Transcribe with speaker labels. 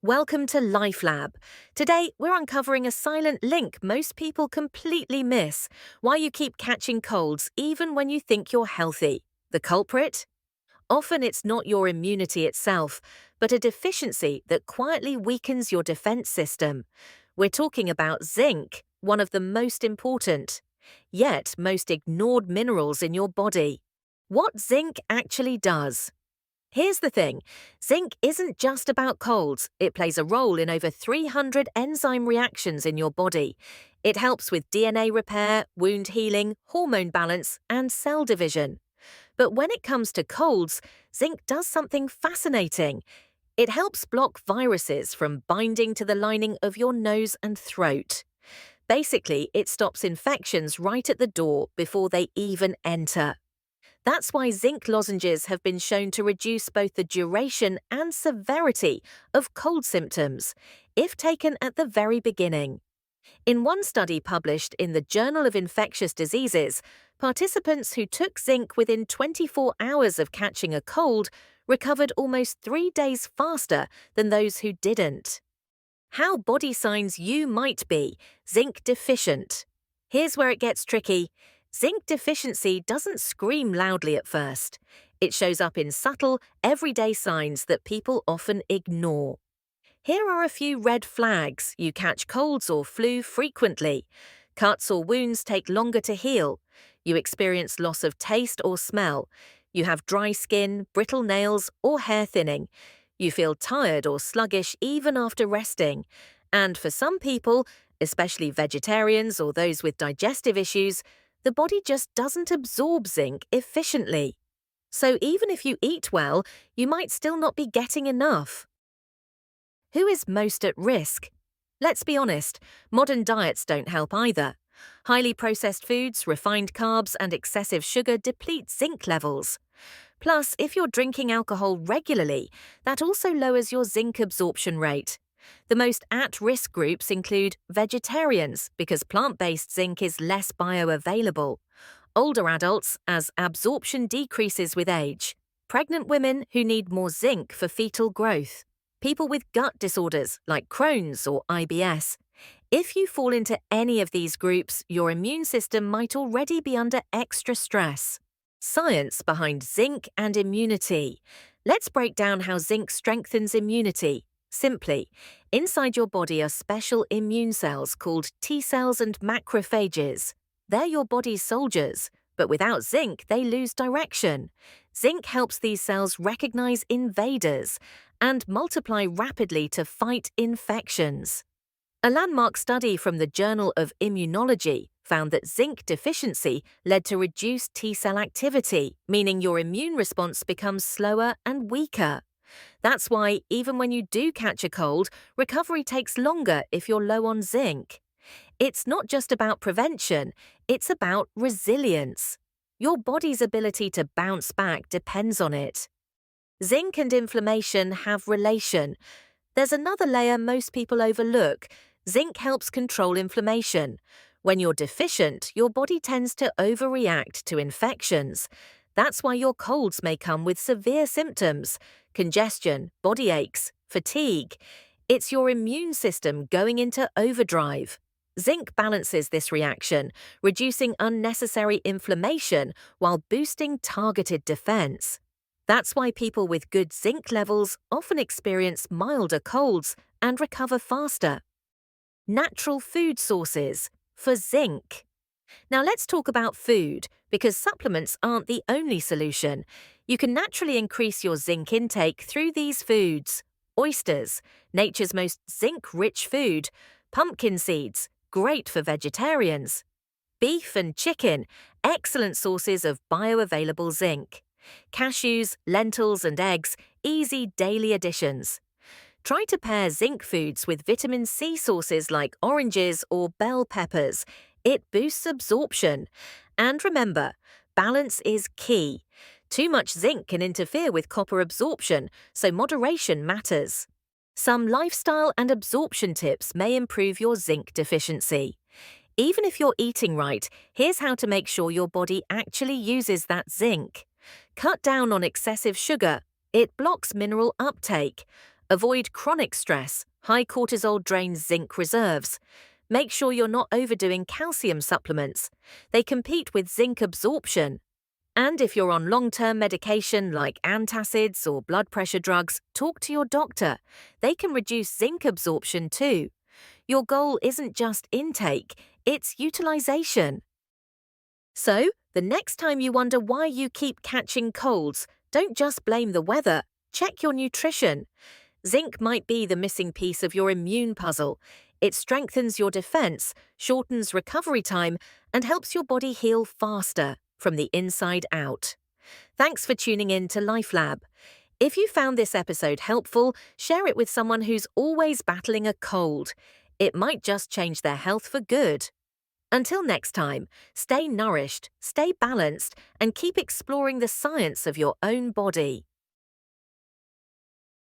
Speaker 1: Welcome to LifeLab. Today, we're uncovering a silent link most people completely miss. Why you keep catching colds even when you think you're healthy. The culprit? Often it's not your immunity itself, but a deficiency that quietly weakens your defense system. We're talking about zinc, one of the most important, yet most ignored minerals in your body. What zinc actually does. Here's the thing, zinc isn't just about colds, it plays a role in over 300 enzyme reactions in your body. It helps with DNA repair, wound healing, hormone balance, and cell division. But when it comes to colds, zinc does something fascinating. It helps block viruses from binding to the lining of your nose and throat. Basically, it stops infections right at the door before they even enter. That's why zinc lozenges have been shown to reduce both the duration and severity of cold symptoms, if taken at the very beginning. In one study published in the Journal of Infectious Diseases, participants who took zinc within 24 hours of catching a cold recovered almost 3 days faster than those who didn't. How body signs you might be zinc deficient. Here's where it gets tricky. Zinc deficiency doesn't scream loudly at first. It shows up in subtle, everyday signs that people often ignore. Here are a few red flags. You catch colds or flu frequently. Cuts or wounds take longer to heal. You experience loss of taste or smell. You have dry skin, brittle nails, or hair thinning. You feel tired or sluggish even after resting. And for some people, especially vegetarians or those with digestive issues, the body just doesn't absorb zinc efficiently. So even if you eat well, you might still not be getting enough. Who is most at risk? Let's be honest, modern diets don't help either. Highly processed foods, refined carbs, and excessive sugar deplete zinc levels. Plus, if you're drinking alcohol regularly, that also lowers your zinc absorption rate. The most at-risk groups include vegetarians, because plant-based zinc is less bioavailable, older adults, as absorption decreases with age, pregnant women who need more zinc for fetal growth, people with gut disorders like Crohn's or IBS. If you fall into any of these groups, your immune system might already be under extra stress. Science behind zinc and immunity. Let's break down how zinc strengthens immunity. Simply, inside your body are special immune cells called T cells and macrophages. They're your body's soldiers, but without zinc, they lose direction. Zinc helps these cells recognize invaders and multiply rapidly to fight infections. A landmark study from the Journal of Immunology found that zinc deficiency led to reduced T-cell activity, meaning your immune response becomes slower and weaker. That's why, even when you do catch a cold, recovery takes longer if you're low on zinc. It's not just about prevention, it's about resilience. Your body's ability to bounce back depends on it. Zinc and inflammation have relation. There's another layer most people overlook. Zinc helps control inflammation. When you're deficient, your body tends to overreact to infections. That's why your colds may come with severe symptoms: congestion, body aches, fatigue. It's your immune system going into overdrive. Zinc balances this reaction, reducing unnecessary inflammation while boosting targeted defense. That's why people with good zinc levels often experience milder colds and recover faster. Natural food sources for zinc. Now let's talk about food, because supplements aren't the only solution. You can naturally increase your zinc intake through these foods: oysters, nature's most zinc-rich food; pumpkin seeds, great for vegetarians; beef and chicken, excellent sources of bioavailable zinc; cashews, lentils, and eggs, easy daily additions. Try to pair zinc foods with vitamin C sources like oranges or bell peppers. It boosts absorption. And remember, balance is key. Too much zinc can interfere with copper absorption, so moderation matters. Some lifestyle and absorption tips may improve your zinc deficiency. Even if you're eating right, here's how to make sure your body actually uses that zinc. Cut down on excessive sugar. It blocks mineral uptake. Avoid chronic stress. High cortisol drains zinc reserves. Make sure you're not overdoing calcium supplements. They compete with zinc absorption. And if you're on long-term medication like antacids or blood pressure drugs, talk to your doctor. They can reduce zinc absorption too. Your goal isn't just intake, it's utilization. So, the next time you wonder why you keep catching colds, don't just blame the weather. Check your nutrition. Zinc might be the missing piece of your immune puzzle. It strengthens your defense, shortens recovery time, and helps your body heal faster from the inside out. Thanks for tuning in to LifeLab. If you found this episode helpful, share it with someone who's always battling a cold. It might just change their health for good. Until next time, stay nourished, stay balanced, and keep exploring the science of your own body.